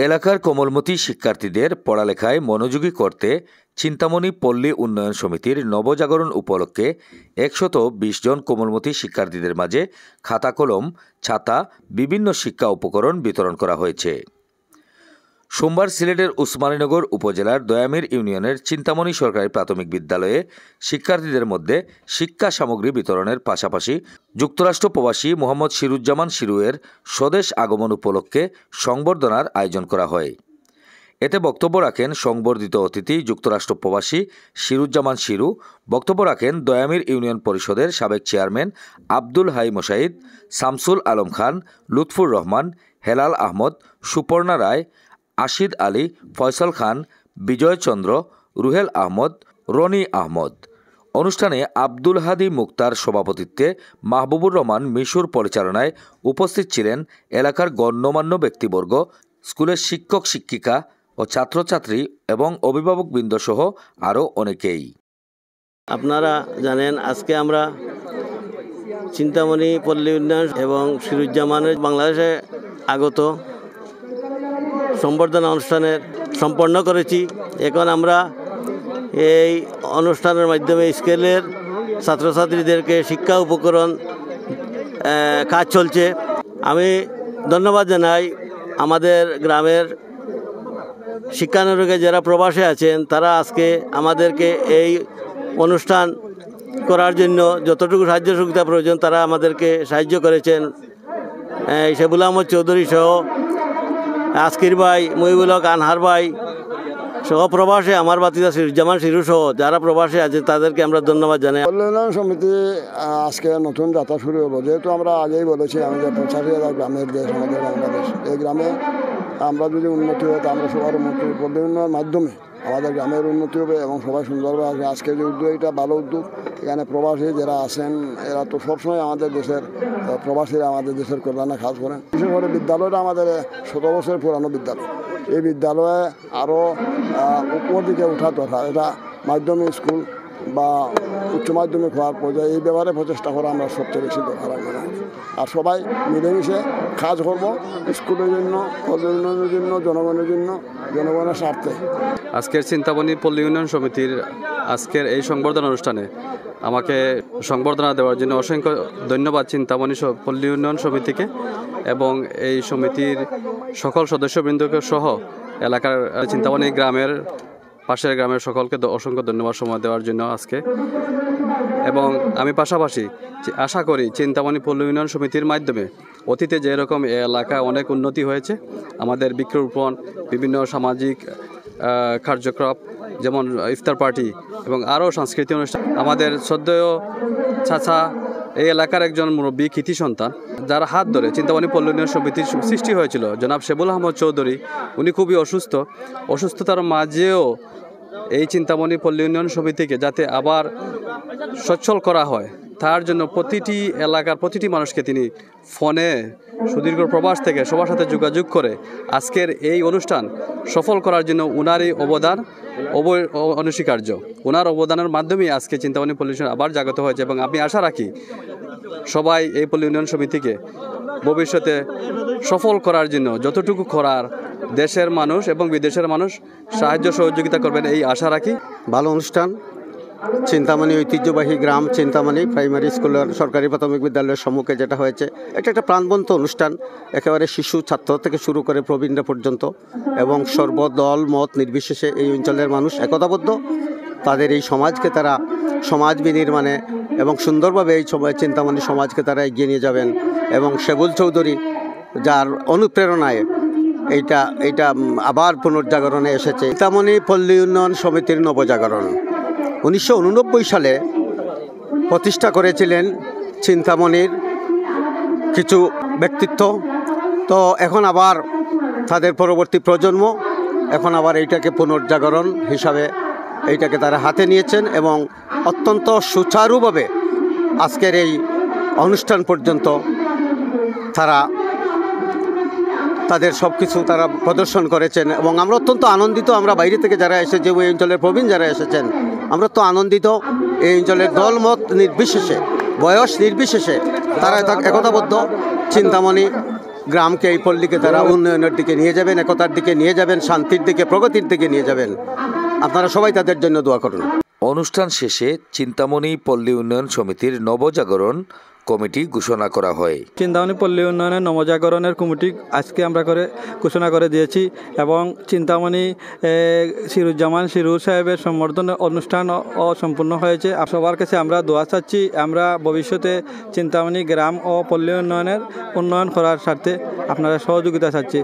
এলাকার কোমলমতি শিক্ষার্থীদের পড়ালেখায় মনোযোগী করতে চিন্তামণি পল্লী উন্নয়ন সমিতির নবজাগরণ উপলক্ষে ১২০ জন কোমলমতি শিক্ষার্থীদের মাঝে খাতা কলম, ছাতা, বিভিন্ন শিক্ষা উপকরণ বিতরণ করা হয়েছে। সোমবার সিলেটের উসমানীনগর উপজেলার দয়ামির ইউনিয়নের চিন্তামণি সরকারি প্রাথমিক বিদ্যালয়ে শিক্ষার্থীদের মধ্যে শিক্ষা সামগ্রী বিতরণের পাশাপাশি যুক্তরাষ্ট্র প্রবাসী মোহাম্মদ সিরুজ্জামান সিরুয়ের স্বদেশ আগমন উপলক্ষে সংবর্ধনার আয়োজন করা হয়। এতে বক্তব্য রাখেন সংবর্ধিত অতিথি যুক্তরাষ্ট্র প্রবাসী সিরুজ্জামান সিরু। বক্তব্য রাখেন দয়ামির ইউনিয়ন পরিষদের সাবেক চেয়ারম্যান আব্দুল হাই মোসাইদ, শামসুল আলম খান, লুৎফুর রহমান, হেলাল আহমদ, সুপর্ণা রায়, আশিদ আলী, ফয়সাল খান, বিজয় চন্দ্র, রুহেল আহমদ, রনি আহমদ। অনুষ্ঠানে আব্দুল হাদি মুক্তার সভাপতিত্বে মাহবুবুর রহমান মিশুর পরিচালনায় উপস্থিত ছিলেন এলাকার গণ্যমান্য ব্যক্তিবর্গ, স্কুলের শিক্ষক শিক্ষিকা ও ছাত্রছাত্রী এবং অভিভাবকবৃন্দ সহ আরও অনেকেই। আপনারা জানেন আজকে আমরা চিন্তামণি পল্লী উন্নয়ন এবং সিরুজ্জামানের বাংলাদেশে আগত সম্বর্ধনা অনুষ্ঠানের সম্পন্ন করেছি। এখন আমরা এই অনুষ্ঠানের মাধ্যমে স্কুলের ছাত্রছাত্রীদেরকে শিক্ষা উপকরণ কাজ চলছে। আমি ধন্যবাদ জানাই আমাদের গ্রামের শিক্ষানুরাগী যারা প্রবাসে আছেন, তারা আজকে আমাদেরকে এই অনুষ্ঠান করার জন্য যতটুকু সাহায্য সুবিধা প্রয়োজন তারা আমাদেরকে সাহায্য করেছেন। শেবুল আহমদ চৌধুরী সহ আজকির ভাই, মহিবুল হক আনহার ভাই সহ প্রবাসে আমার বাতিদা সিরুজ্জামান সিরু সহ যারা প্রবাসে আছে তাদেরকে আমরা ধন্যবাদ জানাই। পল্লী উন্নয়ন সমিতি আজকে নতুন যাত্রা শুরু হলো। যেহেতু আমরা আগেই বলেছি আমাদের 85,000 গ্রামের দেশ আমাদের বাংলাদেশ। এই গ্রামে আমরা যদি উন্নতি হয় তা আমরা সবার উন্নতি পল্লী উন্নয়নের মাধ্যমে আমাদের গ্রামের উন্নতি হবে এবং সবাই সুন্দরভাবে আসবে। আজকে যে উদ্যোগ, এটা ভালো উদ্যোগ। এখানে প্রবাসী যারা আছেন এরা তো সবসময় আমাদের দেশের প্রবাসীরা আমাদের দেশের কল্যাণে কাজ করেন। বিশেষ করে বিদ্যালয়টা আমাদের 17 বছরের পুরানো বিদ্যালয়। এই বিদ্যালয়ে আরও উপর দিকে ওঠা দরকার। এটা মাধ্যমিক স্কুল বা উচ্চ মাধ্যমিক হওয়ার পর্যায়ে এই ব্যাপারে প্রচেষ্টা করা আমরা সবচেয়ে বেশি দরকার মনে করি। আর সবাই মিলেমিশে কাজ করব স্কুলের জন্য, পল্লী উন্নয়নের জন্য, জনগণের জন্য, জনগণের স্বার্থে। আজকের চিন্তামণি পল্লী উন্নয়ন সমিতির আজকের এই সংবর্ধনা অনুষ্ঠানে আমাকে সংবর্ধনা দেওয়ার জন্য অসংখ্য ধন্যবাদ চিন্তামণি পল্লী উন্নয়ন সমিতিকে এবং এই সমিতির সকল সদস্যবৃন্দকে সহ এলাকার চিন্তামণি গ্রামের পাশের গ্রামের সকলকে অসংখ্য ধন্যবাদ সময় দেওয়ার জন্য আজকে। এবং আমি পাশাপাশি আশা করি চিন্তামণি পল্লী উন্নয়ন সমিতির মাধ্যমে অতীতে যেরকম এই এলাকায় অনেক উন্নতি হয়েছে, আমাদের বৃক্ষরোপণ, বিভিন্ন সামাজিক কার্যক্রম যেমন ইফতার পার্টি এবং আরও সাংস্কৃতিক অনুষ্ঠান, আমাদের শ্রদ্ধেয় চাচা এই এলাকার একজন মুরব্বী কৃতি সন্তান যার হাত ধরে চিন্তামণি পল্লী উন্নয়ন সমিতির সৃষ্টি হয়েছিল, জনাব শেবুল আহমদ চৌধুরী। উনি খুবই অসুস্থতার মাঝেও এই চিন্তামণি পল্লী উন্নয়ন সমিতিকে যাতে আবার সচ্ছল করা হয় তার জন্য প্রতিটি এলাকার প্রতিটি মানুষকে তিনি ফোনে সুদীর্ঘ প্রবাস থেকে সবার সাথে যোগাযোগ করে আজকের এই অনুষ্ঠান সফল করার জন্য উনারই অবদান অনস্বীকার্য। ওনার অবদানের মাধ্যমেই আজকে চিন্তামণি পল্লী উন্নয়ন আবার জাগত হয়েছে এবং আমি আশা রাখি সবাই এই পল্লী উন্নয়ন সমিতিকে ভবিষ্যতে সফল করার জন্য যতটুকু করার দেশের মানুষ এবং বিদেশের মানুষ সাহায্য সহযোগিতা করবেন এই আশা রাখি। ভালো অনুষ্ঠান। চিন্তামণি ঐতিহ্যবাহী গ্রাম চিন্তামণি প্রাইমারি স্কুলের সরকারি প্রাথমিক বিদ্যালয়ের সম্মুখে যেটা হয়েছে, এটা একটা প্রাণবন্ত অনুষ্ঠান। একেবারে শিশু ছাত্র থেকে শুরু করে প্রবীণরা পর্যন্ত এবং সর্বদল মত নির্বিশেষে এই অঞ্চলের মানুষ একতাবদ্ধ। তাদের এই সমাজকে তারা সমাজ বিনির্মাণে এবং সুন্দরভাবে এই চিন্তামণি সমাজকে তারা এগিয়ে নিয়ে যাবেন। এবং শেবুল চৌধুরী যার অনুপ্রেরণায় এইটা আবার পুনর্জাগরণে এসেছে। চিন্তামণি পল্লী উন্নয়ন সমিতির নবজাগরণ 1989 সালে প্রতিষ্ঠা করেছিলেন চিন্তামণির কিছু ব্যক্তিত্ব। তো এখন আবার তাদের পরবর্তী প্রজন্ম এখন আবার এইটাকে পুনর্জাগরণ হিসাবে এইটাকে তারা হাতে নিয়েছেন এবং অত্যন্ত সুচারুভাবে আজকের এই অনুষ্ঠান পর্যন্ত তারা তাদের সব কিছু তারা প্রদর্শন করেছেন এবং আমরা অত্যন্ত আনন্দিত। আমরা বাইরে থেকে যারা এসেছে, ওই অঞ্চলের প্রবীণ যারা এসেছেন, আমরা তো আনন্দিত। এই অঞ্চলের দলমত নির্বিশেষে, বয়স নির্বিশেষে তারা একতাবদ্ধ চিন্তামণি গ্রামকে এই পল্লীকে তারা উন্নয়নের দিকে নিয়ে যাবেন, একতার দিকে নিয়ে যাবেন, শান্তির দিকে, প্রগতির দিকে নিয়ে যাবেন। আপনারা সবাই তাদের জন্য দোয়া করুন। অনুষ্ঠান শেষে চিন্তামণি পল্লী উন্নয়ন সমিতির নবজাগরণ কমিটি ঘোষণা করা হয়। চিন্তামণি পল্লী উন্নয়নের নবজাগরণের কমিটি আজকে আমরা ঘোষণা করে দিয়েছি এবং চিন্তামণি সিরুজ্জামান সিরুর সাহেবের সম্বর্ধনা অনুষ্ঠান সম্পূর্ণ হয়েছে। সবার কাছে আমরা দোয়া চাচ্ছি, আমরা ভবিষ্যতে চিন্তামণি গ্রাম ও পল্লী উন্নয়ন করার স্বার্থে আপনারা সহযোগিতা চাচ্ছি।